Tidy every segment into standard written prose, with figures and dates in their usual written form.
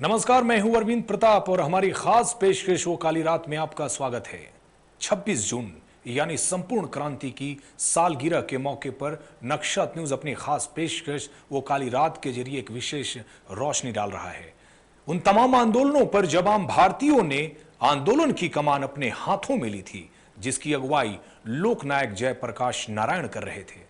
नमस्कार, मैं हूं अरविंद प्रताप और हमारी खास पेशकश वो काली रात में आपका स्वागत है। 26 जून यानी संपूर्ण क्रांति की सालगिरह के मौके पर नक्शा न्यूज अपनी खास पेशकश वो काली रात के जरिए एक विशेष रोशनी डाल रहा है उन तमाम आंदोलनों पर जब आम भारतीयों ने आंदोलन की कमान अपने हाथों में ली थी, जिसकी अगुवाई लोकनायक जयप्रकाश नारायण कर रहे थे।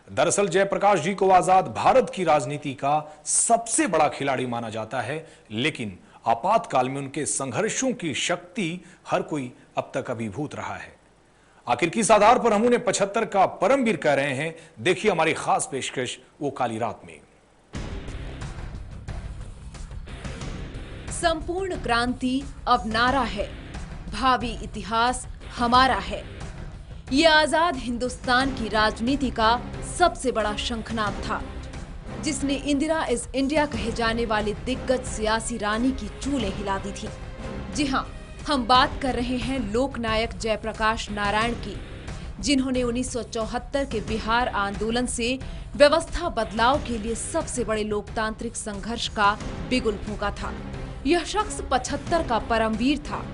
दरअसल जयप्रकाश जी को आजाद भारत की राजनीति का सबसे बड़ा खिलाड़ी माना जाता है, लेकिन आपातकाल में उनके संघर्षों की शक्ति हर कोई अब तक अभिभूत रहा है। आखिर किस आधार पर हम उन्हें 75 का परमवीर कह रहे हैं, देखिए हमारी खास पेशकश वो काली रात में। संपूर्ण क्रांति अब नारा है, भावी इतिहास हमारा है। ये आजाद हिंदुस्तान की राजनीति का सबसे बड़ा शंखनाद था, जिसने इंदिरा इज इंडिया कहे जाने वाले दिग्गज सियासी रानी की चूलें हिला दी थी। जी हां, हम बात कर रहे हैं लोकनायक जयप्रकाश नारायण की, जिन्होंने 1974 के बिहार आंदोलन से व्यवस्था बदलाव के लिए सबसे बड़े लोकतांत्रिक संघर्ष का बिगुल फूंका था। यह शख्स 75 का परमवीर था,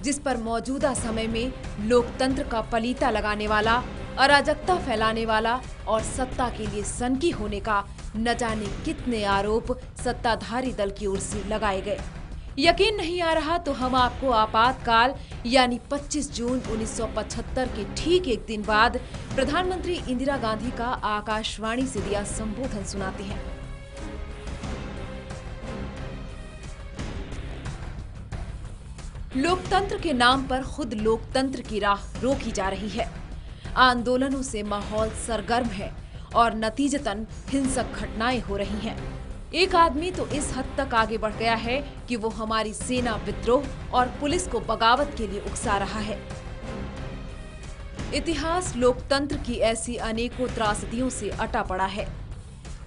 जिस पर मौजूदा समय में लोकतंत्र का पलीता लगाने वाला, अराजकता फैलाने वाला और सत्ता के लिए सनकी होने का न जाने कितने आरोप सत्ताधारी दल की ओर से लगाए गए। यकीन नहीं आ रहा तो हम आपको आपातकाल यानी 25 जून 1975 के ठीक एक दिन बाद प्रधानमंत्री इंदिरा गांधी का आकाशवाणी से दिया संबोधन सुनाते हैं। लोकतंत्र के नाम पर खुद लोकतंत्र की राह रोकी जा रही है। आंदोलनों से माहौल सरगर्म है और नतीजतन हिंसक घटनाएं हो रही हैं। एक आदमी तो इस हद तक आगे बढ़ गया है कि वो हमारी सेना विद्रोह और पुलिस को बगावत के लिए उकसा रहा है। इतिहास लोकतंत्र की ऐसी अनेकों त्रासदियों से अटा पड़ा है।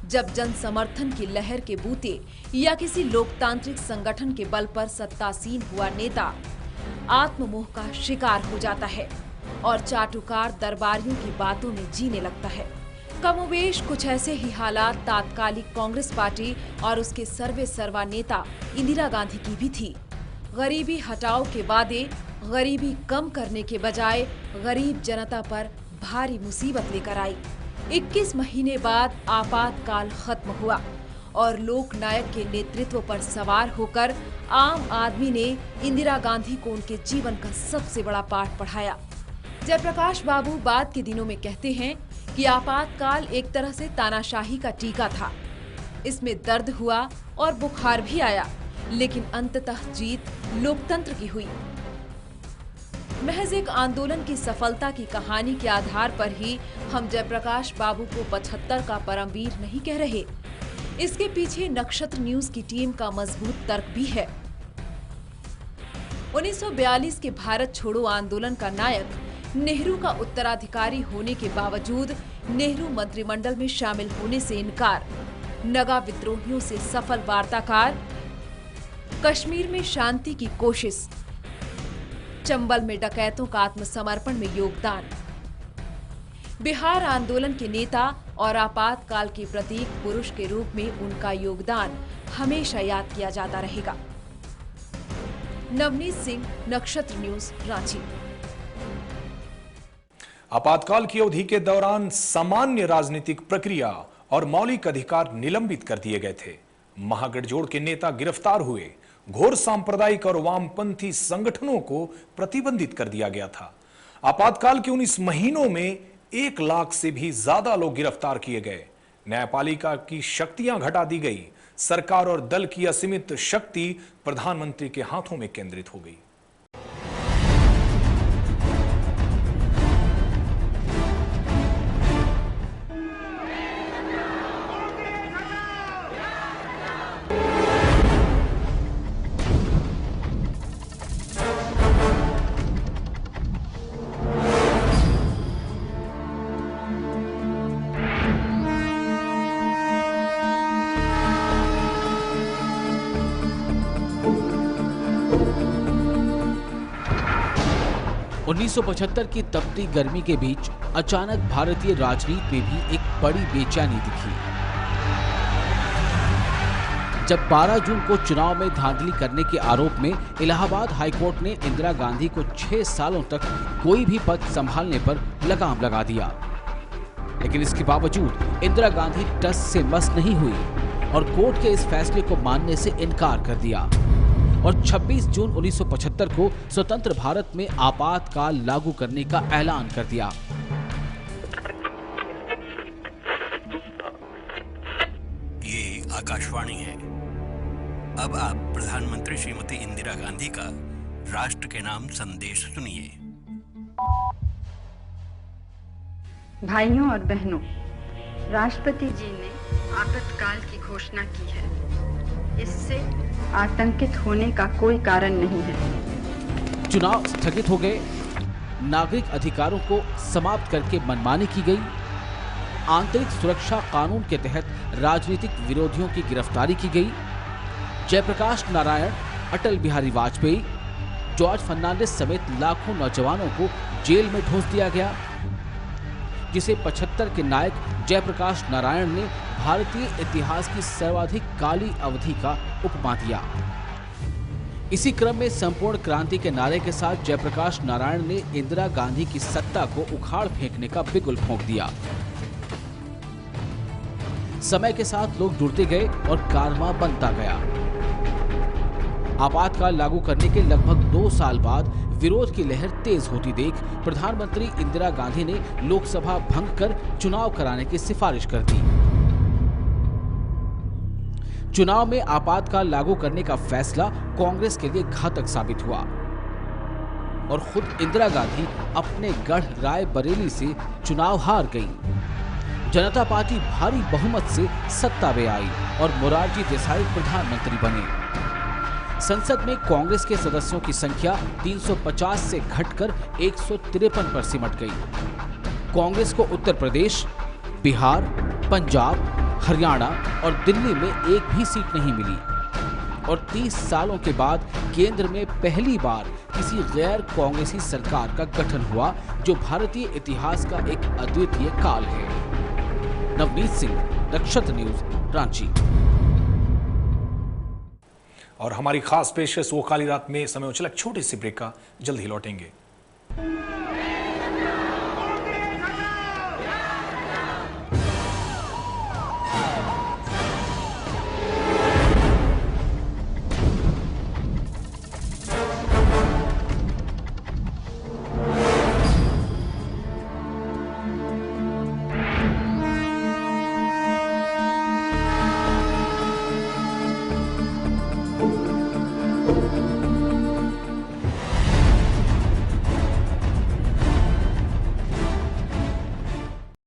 जब जन समर्थन की लहर के बूते या किसी लोकतांत्रिक संगठन के बल पर सत्तासीन हुआ नेता आत्ममोह का शिकार हो जाता है और चाटुकार दरबारियों की बातों में जीने लगता है। कमोबेश कुछ ऐसे ही हालात तात्कालिक कांग्रेस पार्टी और उसके सर्वे सर्वा नेता इंदिरा गांधी की भी थी। गरीबी हटाओ के वादे गरीबी कम करने के बजाय गरीब जनता पर भारी मुसीबत लेकर आई। 21 महीने बाद आपातकाल खत्म हुआ और लोकनायक के नेतृत्व पर सवार होकर आम आदमी ने इंदिरा गांधी को उनके जीवन का सबसे बड़ा पाठ पढ़ाया। जयप्रकाश बाबू बाद के दिनों में कहते हैं कि आपातकाल एक तरह से तानाशाही का टीका था। इसमें दर्द हुआ और बुखार भी आया, लेकिन अंततः जीत लोकतंत्र की हुई। महज एक आंदोलन की सफलता की कहानी के आधार पर ही हम जयप्रकाश बाबू को 75 का परमवीर नहीं कह रहे। इसके पीछे नक्षत्र न्यूज की टीम का मजबूत तर्क भी है। 1942 के भारत छोड़ो आंदोलन का नायक नेहरू का उत्तराधिकारी होने के बावजूद नेहरू मंत्रिमंडल में शामिल होने से इनकार, नगा विद्रोहियों से सफल वार्ताकार, कश्मीर में शांति की कोशिश, चंबल में डकैतों का आत्मसमर्पण में योगदान, बिहार आंदोलन के नेता और आपातकाल के प्रतीक पुरुष के रूप में उनका योगदान हमेशा याद किया जाता रहेगा। नवनीत सिंह, नक्षत्र न्यूज, रांची। आपातकाल की अवधि के दौरान सामान्य राजनीतिक प्रक्रिया और मौलिक अधिकार निलंबित कर दिए गए थे। महागठजोड़ के नेता गिरफ्तार हुए, घोर सांप्रदायिक और वामपंथी संगठनों को प्रतिबंधित कर दिया गया था। आपातकाल के 19 महीनों में 1 लाख से भी ज्यादा लोग गिरफ्तार किए गए। न्यायपालिका की शक्तियां घटा दी गई। सरकार और दल की असीमित शक्ति प्रधानमंत्री के हाथों में केंद्रित हो गई। उन्नीस 1975 की तपती गर्मी के बीच अचानक भारतीय राजनीति में भी एक बड़ी बेचैनी दिखी। जब 12 जून को चुनाव में धांधली करने के आरोप में इलाहाबाद हाईकोर्ट ने इंदिरा गांधी को 6 सालों तक कोई भी पद संभालने पर लगाम लगा दिया, लेकिन इसके बावजूद इंदिरा गांधी टस से मस नहीं हुई और कोर्ट के इस फैसले को मानने से इनकार कर दिया और 26 जून 1975 को स्वतंत्र भारत में आपातकाल लागू करने का ऐलान कर दिया। ये आकाशवाणी है। अब आप प्रधानमंत्री श्रीमती इंदिरा गांधी का राष्ट्र के नाम संदेश सुनिए। भाइयों और बहनों, राष्ट्रपति जी ने आपातकाल की घोषणा की है। इससे आतंकित होने का कोई कारण नहीं है। चुनाव स्थगित हो गए, नागरिक अधिकारों को समाप्त करके मनमानी की गई, आंतरिक सुरक्षा कानून के तहत राजनीतिक विरोधियों की गिरफ्तारी की गई, जयप्रकाश नारायण, अटल बिहारी वाजपेयी, जॉर्ज फर्नांडिस समेत लाखों नौजवानों को जेल में ठोस दिया गया, जिसे 75 के नायक जयप्रकाश नारायण ने भारतीय इतिहास की सर्वाधिक काली अवधि का उपमा दिया। इसी क्रम में संपूर्ण क्रांति के नारे के साथ जयप्रकाश नारायण ने इंदिरा गांधी की सत्ता को उखाड़ फेंकने का बिगुल फूंक दिया। समय के साथ लोग जुड़ते गए और कारवां बनता गया। आपातकाल लागू करने के लगभग 2 साल बाद विरोध की लहर तेज होती देख प्रधानमंत्री इंदिरा गांधी ने लोकसभा भंग कर चुनाव कराने की सिफारिश कर दी। चुनाव में आपातकाल लागू करने का फैसला कांग्रेस के लिए घातक साबित हुआ और खुद इंदिरा गांधी अपने गढ़ रायबरेली से चुनाव हार गई। जनता पार्टी भारी बहुमत से सत्ता में आई और मोरारजी देसाई प्रधानमंत्री बने। संसद में कांग्रेस के सदस्यों की संख्या 350 से घटकर 153 पर सिमट गई। कांग्रेस को उत्तर प्रदेश, बिहार, पंजाब, हरियाणा और दिल्ली में एक भी सीट नहीं मिली और 30 सालों के बाद केंद्र में पहली बार किसी गैर कांग्रेसी सरकार का गठन हुआ, जो भारतीय इतिहास का एक अद्वितीय काल है। नवनीत सिंह, नक्षत्र न्यूज, रांची। और हमारी खास पेशकश वो काली रात में समय चला छोटी सी ब्रेक का, जल्द ही लौटेंगे।